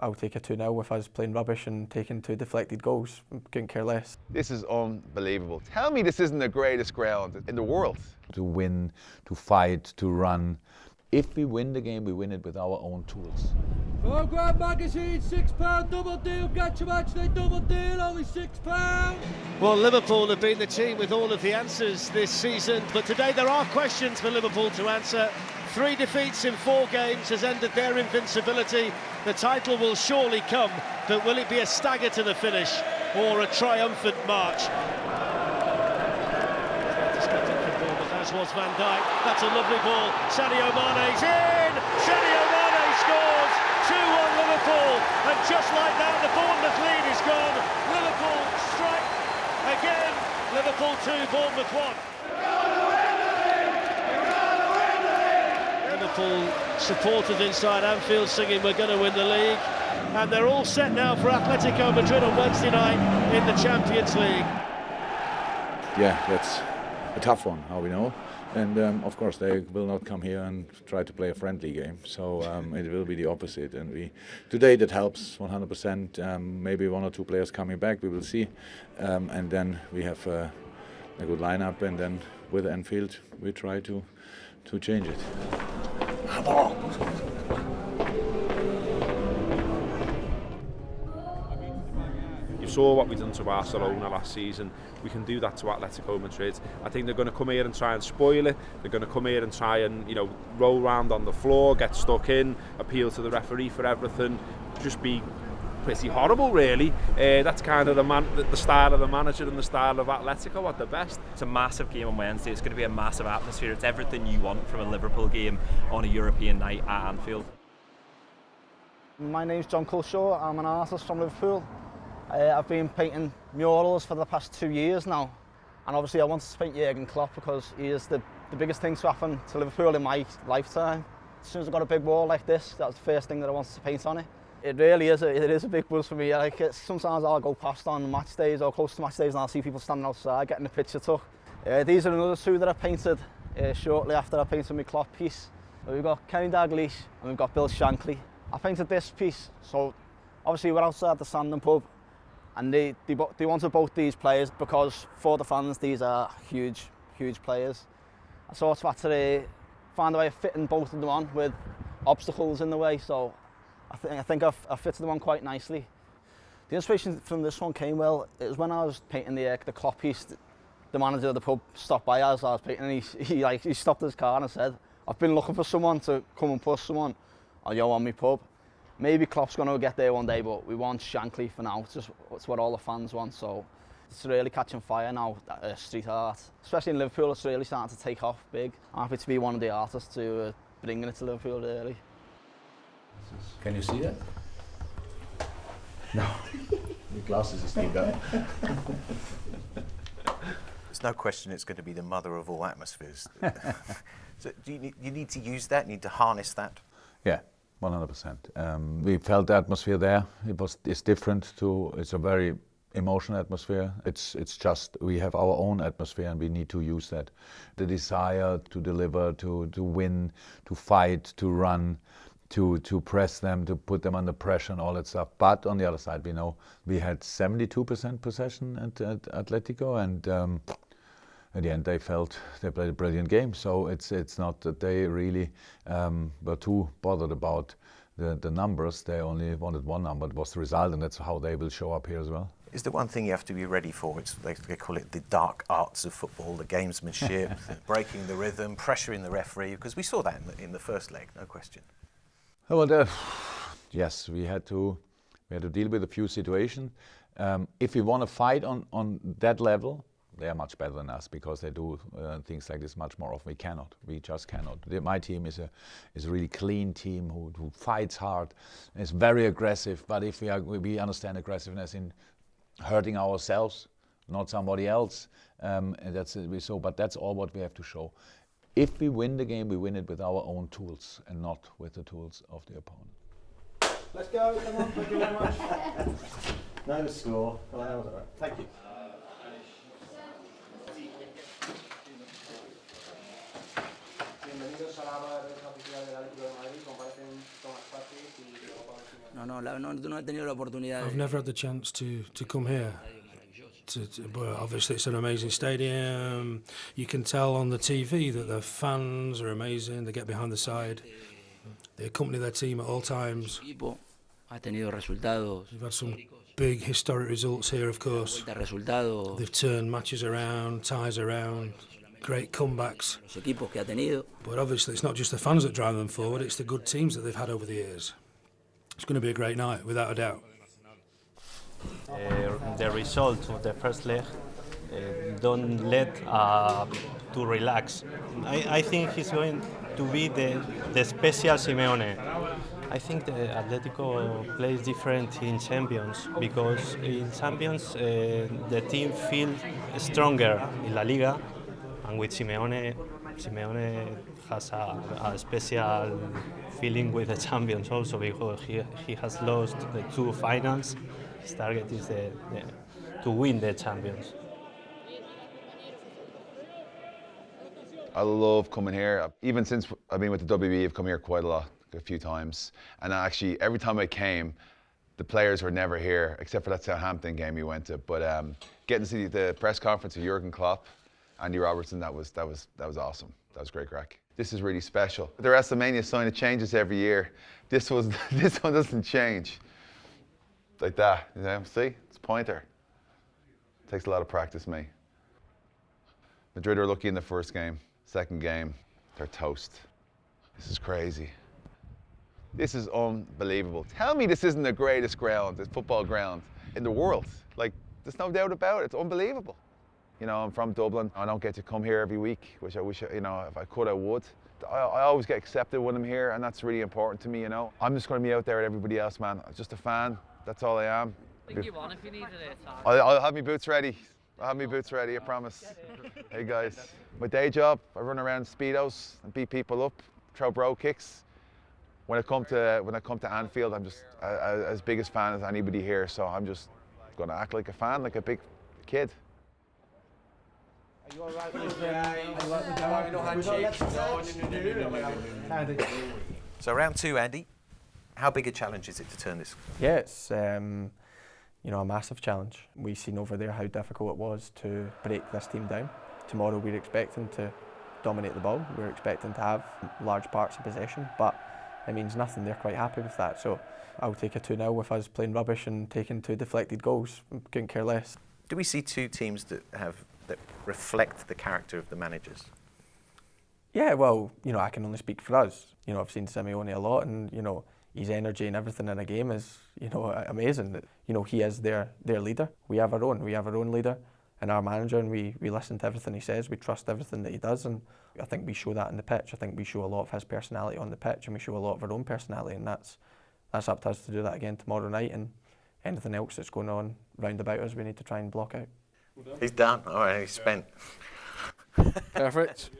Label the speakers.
Speaker 1: I'll take a 2-0 if I was playing rubbish and taking 2 deflected goals. Couldn't care less.
Speaker 2: This is unbelievable. Tell me this isn't the greatest ground in the world.
Speaker 3: To win, to fight, to run. If we win the game, we win it with our own tools.
Speaker 4: Programme magazine, £6 double deal, get your match day double deal, only £6.
Speaker 5: Well, Liverpool have been the team with all of the answers this season, but today there are questions for Liverpool to answer. 3 defeats in 4 games has ended their invincibility. The title will surely come, but will it be a stagger to the finish or a triumphant march? As was Van Dijk. That's a lovely ball. Sadio Mane's in! Sadio Mane scores! 2-1 Liverpool, and just like that the Bournemouth lead is gone. Liverpool strike again. Liverpool 2, Bournemouth 1. Liverpool supporters inside Anfield singing we're going to win the league, and they're all set now for Atletico Madrid on Wednesday night in the Champions League.
Speaker 3: Yeah, that's a tough one, how we know. And of course they will not come here and try to play a friendly game, so it will be the opposite. And today that helps 100%. Maybe 1 or 2 players coming back, we will see. And then we have a good lineup, and then with Anfield we try to change it.
Speaker 6: You saw what we done to Barcelona last season. We can do that to Atletico Madrid. I think they're going to come here and try and spoil it. They're going to come here and try and, roll around on the floor, get stuck in, appeal to the referee for everything, just be pretty horrible, really. That's kind of the style of the manager and the style of Atletico at the best.
Speaker 7: It's a massive game on Wednesday. It's going to be a massive atmosphere. It's everything you want from a Liverpool game on a European night at Anfield.
Speaker 8: My name's John Culshaw. I'm an artist from Liverpool. I've been painting murals for the past 2 years now, and obviously I wanted to paint Jurgen Klopp because he is the biggest thing to happen to Liverpool in my lifetime. As soon as I got a big wall like this, that was the first thing that I wanted to paint on it. It really is a big buzz for me. Sometimes I'll go past on match days or close to match days and I'll see people standing outside getting a picture took. These are another 2 that I painted shortly after I painted my Klopp piece. So we've got Kenny Dalglish and we've got Bill Shankly. I painted this piece, so obviously we're outside the Sandon pub, and they wanted both these players because for the fans these are huge players. I sort of had to find a way of fitting both of them on with obstacles in the way, so I think I've fitted them on quite nicely. The inspiration from this one came, it was when I was painting the Klopp piece. The manager of the pub stopped by as I was painting, and he stopped his car and said, "I've been looking for someone to come and push someone on my pub. Maybe Klopp's going to get there one day, but we want Shankly for now. It's what all the fans want." So it's really catching fire now, street art. Especially in Liverpool, it's really starting to take off big. I'm happy to be one of the artists to bringing it to Liverpool, really.
Speaker 3: Can you see that? No. The glasses are still down.
Speaker 9: There's no question it's going to be the mother of all atmospheres. So do you need to use that? You need to harness that?
Speaker 3: Yeah, 100%. We felt the atmosphere there. It's different it's a very emotional atmosphere. It's just we have our own atmosphere and we need to use that. The desire to deliver, to win, to fight, to run, to press them, to put them under pressure and all that stuff. But on the other side, we know we had 72% possession at Atletico, and at the end they played a brilliant game. So it's not that they really were too bothered about the numbers. They only wanted one number. It was the result, and that's how they will show up here as well.
Speaker 9: Is there one thing you have to be ready for? They call it the dark arts of football, the gamesmanship, breaking the rhythm, pressuring the referee, because we saw that in the first leg, no question.
Speaker 3: Well, yes, we had to deal with a few situations. If we want to fight on that level, they are much better than us because they do things like this much more often. We just cannot. My team is a really clean team who fights hard, and is very aggressive. But if we understand aggressiveness in hurting ourselves, not somebody else, and but that's all what we have to show. If we win the game, we win it with our own tools and not with the tools of the opponent.
Speaker 8: Let's go, come on, thank you very much. No, the score. Well, that was all right. Thank you.
Speaker 10: I've never had the chance to come here. But obviously it's an amazing stadium. You can tell on the TV that the fans are amazing. They get behind the side. They accompany their team at all times. We've had some big historic results here, of course. They've turned matches around, ties around, great comebacks. But obviously it's not just the fans that drive them forward, it's the good teams that they've had over the years. It's going to be a great night, without a doubt.
Speaker 11: The result of the first leg don't let to relax. I think he's going to be the special Simeone. I think the Atletico plays different in Champions because in Champions the team feels stronger in La Liga, and with Simeone has a special feeling with the Champions also because he has lost the 2 finals. His target is to win the Champions.
Speaker 2: I love coming here. Even since I've been with the WB, I've come here quite a few times. And actually, every time I came, the players were never here, except for that Southampton game we went to. But getting to see the press conference of Jurgen Klopp, Andy Robertson, that was awesome. That was great crack. This is really special. The WrestleMania sign, it changes every year. This one doesn't change. Like that, you know, see? It's a pointer. Takes a lot of practice, mate. Madrid are lucky in the first game. Second game, they're toast. This is crazy. This is unbelievable. Tell me this isn't the greatest ground, this football ground in the world. Like, there's no doubt about it. It's unbelievable. You know, I'm from Dublin. I don't get to come here every week, which I wish, you know, if I could, I would. I always get accepted when I'm here, and that's really important to me, you know. I'm just going to be out there with everybody else, man. I'm just a fan. That's all I am.
Speaker 12: Bring you on if you needed it.
Speaker 2: I'll have my boots ready. I'll have my boots ready, I promise. Hey guys, my day job, I run around Speedos and beat people up, throw bro kicks. When I come to Anfield, I'm just as big a fan as anybody here, so I'm just going to act like a fan, like a big kid.
Speaker 8: Are you all right with
Speaker 9: So round 2, Andy. How big a challenge is it to turn this?
Speaker 1: Yeah, it's you know, a massive challenge. We've seen over there how difficult it was to break this team down. Tomorrow we're expecting to dominate the ball. We're expecting to have large parts of possession, but it means nothing. They're quite happy with that. So I'll take a 2-0 with us playing rubbish and taking 2 deflected goals. Couldn't care less.
Speaker 9: Do we see 2 teams that reflect the character of the managers?
Speaker 1: Yeah, well, you know, I can only speak for us. You know, I've seen Simeone a lot, and you know, his energy and everything in a game is, you know, amazing. You know, he is their leader. We have our own leader and our manager, and we listen to everything he says. We trust everything that he does, and I think we show that on the pitch. I think we show a lot of his personality on the pitch, and we show a lot of our own personality, and that's up to us to do that again tomorrow night. And anything else that's going on round about us, we need to try and block out.
Speaker 9: He's done. All right, he's spent.
Speaker 1: Perfect.